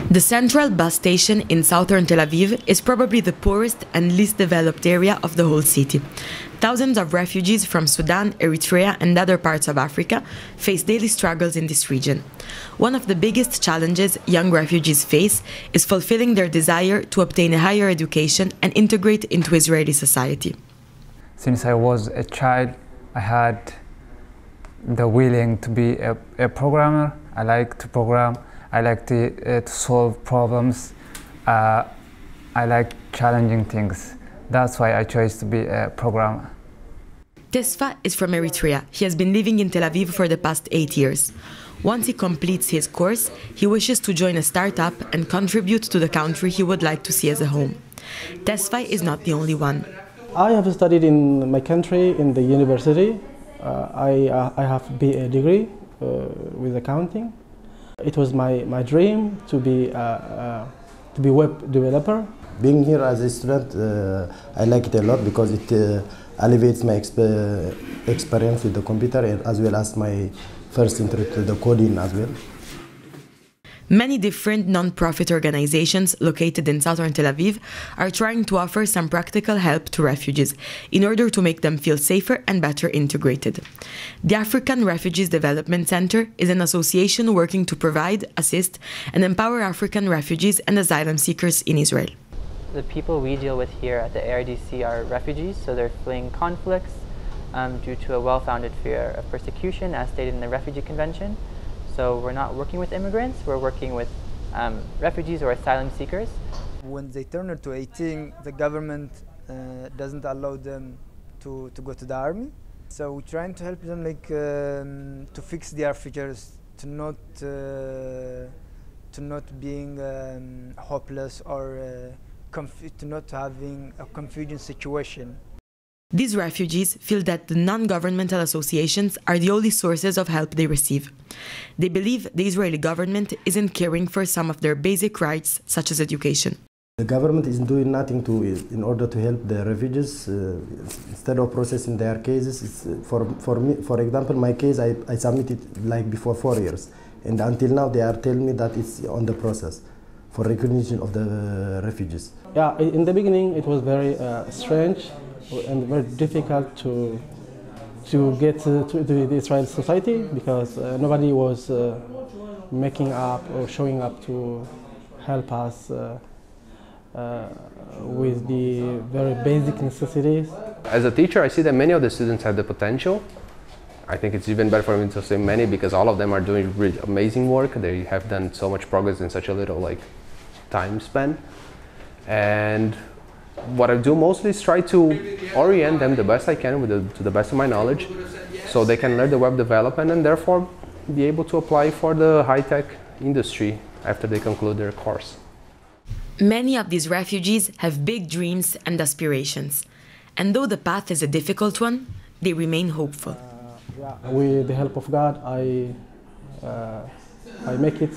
The central bus station in southern Tel Aviv is probably the poorest and least developed area of the whole city. Thousands of refugees from Sudan, Eritrea, and other parts of Africa face daily struggles in this region. One of the biggest challenges young refugees face is fulfilling their desire to obtain a higher education and integrate into Israeli society. Since I was a child, I had the willing to be a programmer. I like to program. I like to solve problems. I like challenging things. That's why I chose to be a programmer. Tesfa is from Eritrea. He has been living in Tel Aviv for the past 8 years. Once he completes his course, he wishes to join a startup and contribute to the country he would like to see as a home. Tesfa is not the only one. I have studied in my country in the university. I have a BA degree with accounting. It was my dream to be web developer. Being here as a student, I like it a lot because it alleviates my experience with the computer as well as my first intro to the coding as well. Many different non-profit organizations located in southern Tel Aviv are trying to offer some practical help to refugees in order to make them feel safer and better integrated. The African Refugees Development Center is an association working to provide, assist, and empower African refugees and asylum seekers in Israel. The people we deal with here at the ARDC are refugees, so they're fleeing conflicts due to a well-founded fear of persecution as stated in the Refugee Convention. So we're not working with immigrants, we're working with refugees or asylum seekers. When they turn to 18, the government doesn't allow them to go to the army. So we're trying to help them to fix their futures, to not being hopeless or to not having a confusing situation. These refugees feel that the non-governmental associations are the only sources of help they receive. They believe the Israeli government isn't caring for some of their basic rights, such as education. The government is doing nothing in order to help the refugees. Instead of processing their cases, for me, for example, my case I submitted like before 4 years, and until now they are telling me that it's on the process for recognition of the refugees. Yeah, in the beginning it was very strange and very difficult to get to the Israeli society because nobody was making up or showing up to help us with the very basic necessities. As a teacher, I see that many of the students have the potential. I think it's even better for me to say many because all of them are doing really amazing work. They have done so much progress in such a little time span. And what I do mostly is try to orient them the best I can to the best of my knowledge so they can learn the web development and therefore be able to apply for the high-tech industry after they conclude their course. Many of these refugees have big dreams and aspirations. And though the path is a difficult one, they remain hopeful. With the help of God, I make it.